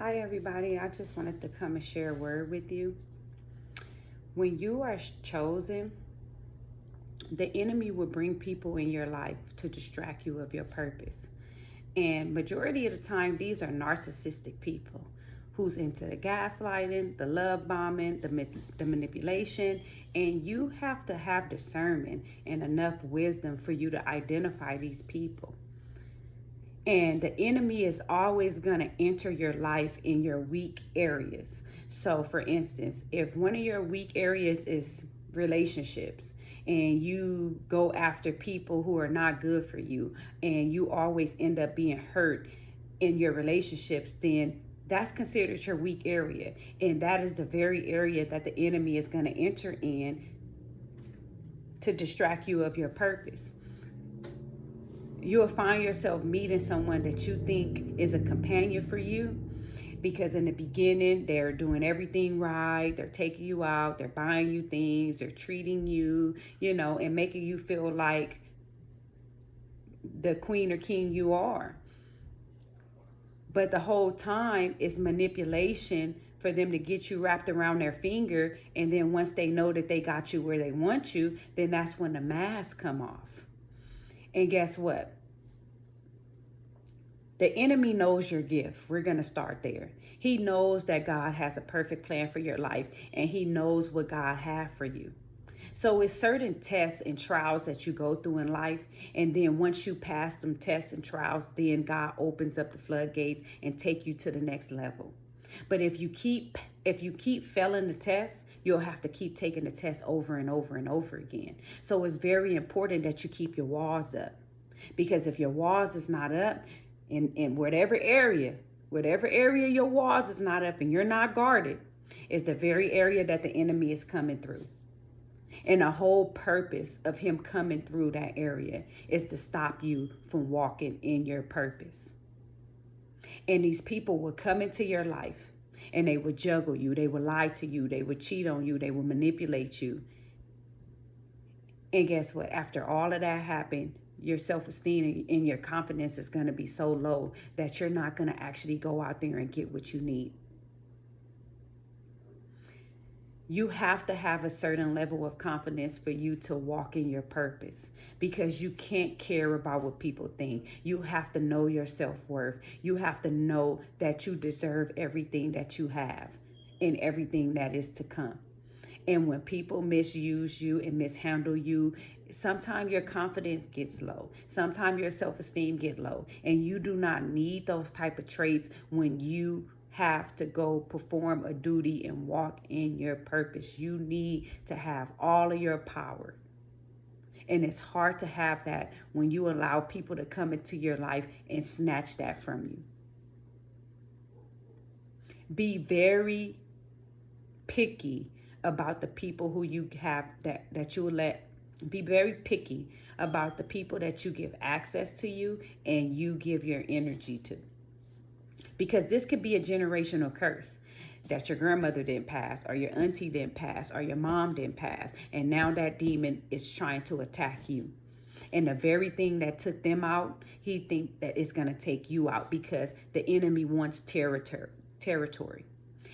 Hi, everybody. I just wanted to come and share a word with you. When you are chosen, the enemy will bring people in your life to distract you of your purpose. And majority of the time, these are narcissistic people who's into the gaslighting, the love bombing, the manipulation. And you have to have discernment and enough wisdom for you to identify these people. And the enemy is always going to enter your life in your weak areas. So, for instance, if one of your weak areas is relationships, and you go after people who are not good for you, and you always end up being hurt in your relationships, then that's considered your weak area. And that is the very area that the enemy is going to enter in to distract you of your purpose. You'll find yourself meeting someone that you think is a companion for you, because in the beginning they're doing everything right, they're taking you out, they're buying you things, they're treating you, and making you feel like the queen or king you are. But the whole time is manipulation for them to get you wrapped around their finger. And then once they know that they got you where they want you, then that's when the masks come off. And guess what? The enemy knows your gift. We're going to start there. He knows that God has a perfect plan for your life, and he knows what God has for you. So it's certain tests and trials that you go through in life. And then once you pass them tests and trials, then God opens up the floodgates and take you to the next level. But if you keep failing the test, you'll have to keep taking the test over and over and over again. So it's very important that you keep your walls up. Because if your walls is not up, in whatever area your walls is not up and you're not guarded, is the very area that the enemy is coming through. And the whole purpose of him coming through that area is to stop you from walking in your purpose. And these people will come into your life and they will juggle you. They will lie to you. They will cheat on you. They will manipulate you. And guess what? After all of that happened, your self-esteem and your confidence is going to be so low that you're not going to actually go out there and get what you need. You have to have a certain level of confidence for you to walk in your purpose, because you can't care about what people think. You have to know your self-worth. You have to know that you deserve everything that you have and everything that is to come. And when people misuse you and mishandle you, sometimes your confidence gets low. Sometimes your self-esteem gets low. And you do not need those type of traits when you have to go perform a duty and walk in your purpose. You need to have all of your power. And it's hard to have that when you allow people to come into your life and snatch that from you. Be very picky about the people who you have that you will let. Be very picky about the people that you give access to you and you give your energy to. Because this could be a generational curse that your grandmother didn't pass, or your auntie didn't pass, or your mom didn't pass. And now that demon is trying to attack you. And the very thing that took them out, he thinks that it's going to take you out, because the enemy wants territory.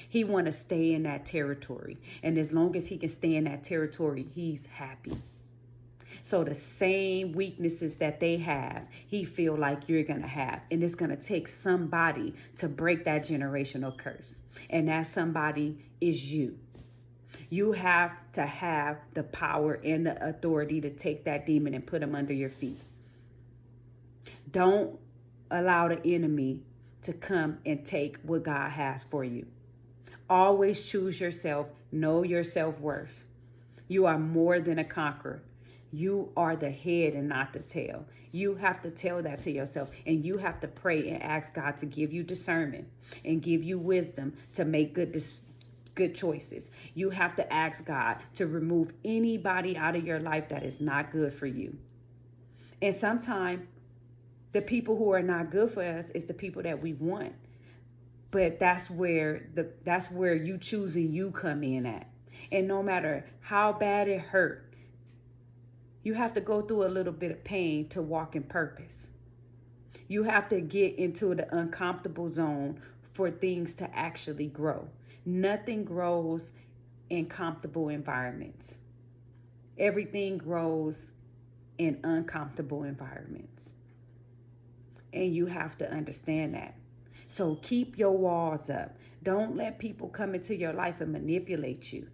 He want to stay in that territory. And as long as he can stay in that territory, he's happy. So the same weaknesses that they have, he feel like you're going to have. And it's going to take somebody to break that generational curse. And that somebody is you. You have to have the power and the authority to take that demon and put him under your feet. Don't allow the enemy to come and take what God has for you. Always choose yourself. Know your self-worth. You are more than a conqueror. You are the head and not the tail. You have to tell that to yourself, and you have to pray and ask God to give you discernment and give you wisdom to make good choices. You have to ask God to remove anybody out of your life that is not good for you. And sometimes the people who are not good for us is the people that we want. But that's where you choosing you come in at. And no matter how bad it hurt, you have to go through a little bit of pain to walk in purpose. You have to get into the uncomfortable zone for things to actually grow. Nothing grows in comfortable environments. Everything grows in uncomfortable environments. And you have to understand that. So keep your walls up. Don't let people come into your life and manipulate you.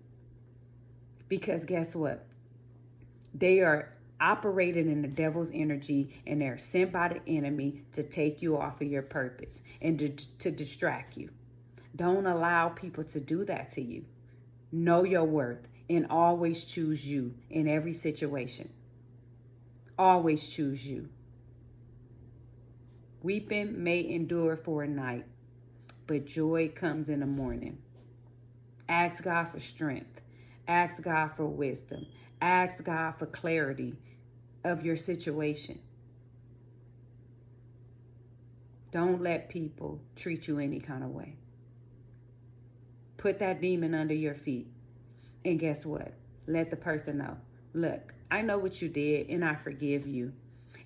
Because guess what? They are operating in the devil's energy, and they're sent by the enemy to take you off of your purpose and to distract you. Don't allow people to do that to you. Know your worth and always choose you in every situation. Always choose you. Weeping may endure for a night, but joy comes in the morning. Ask God for strength. Ask God for wisdom. Ask God for clarity of your situation. Don't let people treat you any kind of way. Put that demon under your feet. And guess what? Let the person know. Look, I know what you did and I forgive you.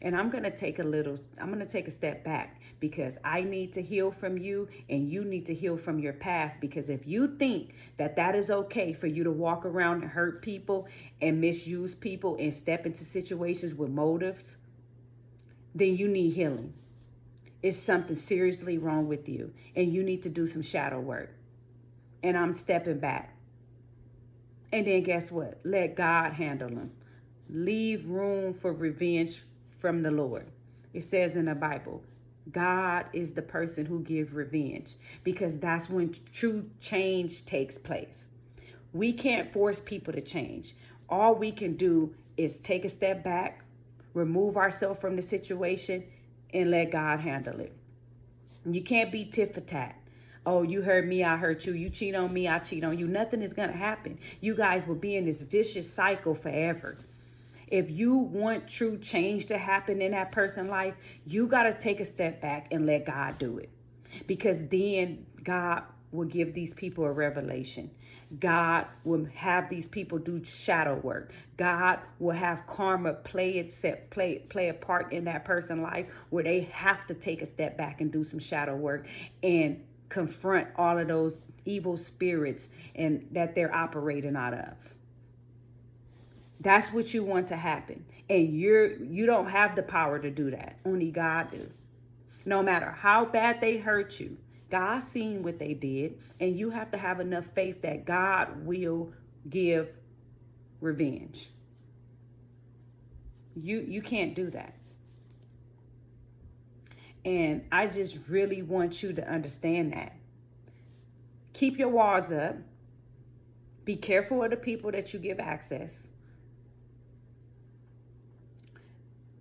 And I'm going to take a step back because I need to heal from you and you need to heal from your past. Because if you think that is okay for you to walk around and hurt people and misuse people and step into situations with motives, then you need healing. It's something seriously wrong with you and you need to do some shadow work. And I'm stepping back. And then guess what? Let God handle them. Leave room for revenge from the Lord. It says in the Bible, God is the person who gives revenge because that's when true change takes place. We can't force people to change. All we can do is take a step back, remove ourselves from the situation, and let God handle it. You can't be tit for tat. Oh, you hurt me, I hurt you. You cheat on me, I cheat on you. Nothing is going to happen. You guys will be in this vicious cycle forever. If you want true change to happen in that person's life, you got to take a step back and let God do it. Because then God will give these people a revelation. God will have these people do shadow work. God will have karma play a part in that person's life where they have to take a step back and do some shadow work and confront all of those evil spirits and that they're operating out of. That's what you want to happen. And you don't have the power to do that. Only God do. No matter how bad they hurt you, God seen what they did. And you have to have enough faith that God will give revenge. You can't do that. And I just really want you to understand that. Keep your walls up. Be careful of the people that you give access.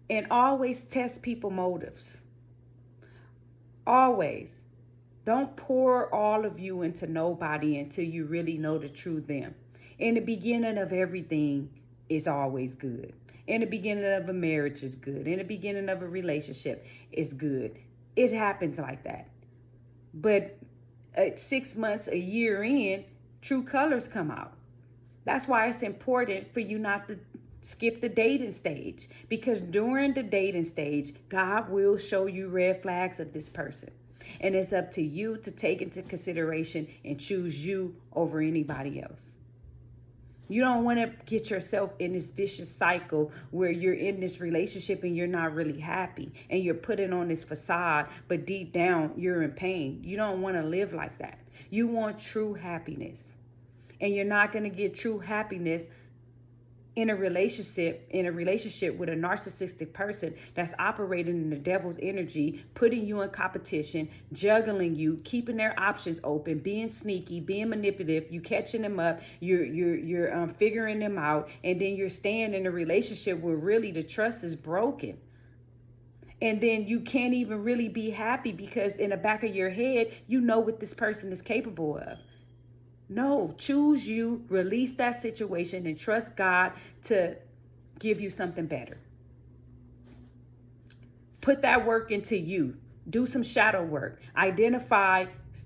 And always test people's motives. Always. Don't pour all of you into nobody until you really know the true them. In the beginning of everything is always good. In the beginning of a marriage is good. In the beginning of a relationship is good. It happens like that. But 6 months, a year in, true colors come out. That's why it's important for you not to skip the dating stage, because during the dating stage, God will show you red flags of this person. And it's up to you to take into consideration and choose you over anybody else. You don't want to get yourself in this vicious cycle where you're in this relationship and you're not really happy and you're putting on this facade, but deep down you're in pain. You don't want to live like that. You want true happiness. And you're not going to get true happiness in a relationship with a narcissistic person that's operating in the devil's energy, putting you in competition, juggling you, keeping their options open, being sneaky, being manipulative. You catching them up, you're figuring them out, and then you're staying in a relationship where really the trust is broken. And then you can't even really be happy because in the back of your head, you know what this person is capable of. No, choose you, release that situation, and trust God to give you something better. Put that work into you. Do some shadow work. Identify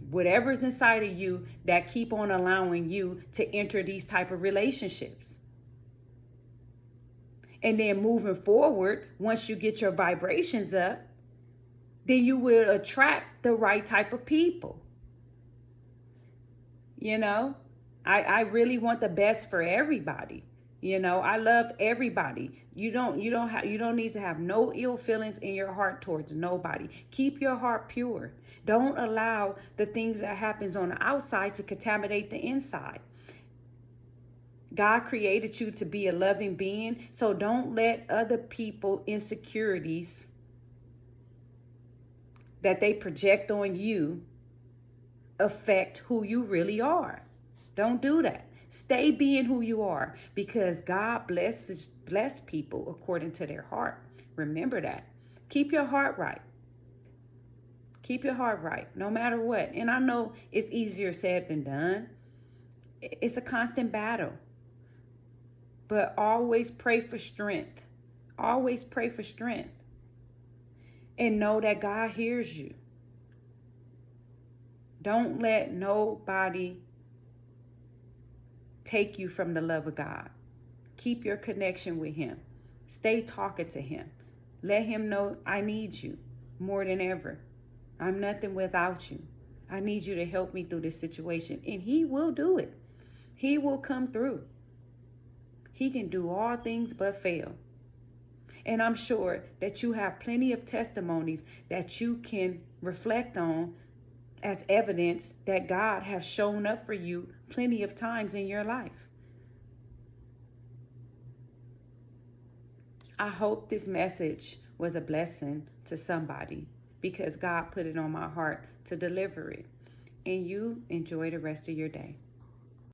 whatever's inside of you that keep on allowing you to enter these type of relationships. And then moving forward, once you get your vibrations up, then you will attract the right type of people. You know, I really want the best for everybody. You know, I love everybody. You don't need to have no ill feelings in your heart towards nobody. Keep your heart pure. Don't allow the things that happens on the outside to contaminate the inside. God created you to be a loving being, so don't let other people insecurities that they project on you affect who you really are. Don't do that. Stay being who you are, because God bless people according to their heart. Remember that. Keep your heart right. Keep your heart right, no matter what. And I know it's easier said than done. It's a constant battle. But always pray for strength. Always pray for strength. And know that God hears you. Don't let nobody take you from the love of God. Keep your connection with Him. Stay talking to Him. Let Him know, I need you more than ever. I'm nothing without you. I need you to help me through this situation. And He will do it. He will come through. He can do all things but fail. And I'm sure that you have plenty of testimonies that you can reflect on as evidence that God has shown up for you plenty of times in your life. I hope this message was a blessing to somebody, because God put it on my heart to deliver it. And you enjoy the rest of your day.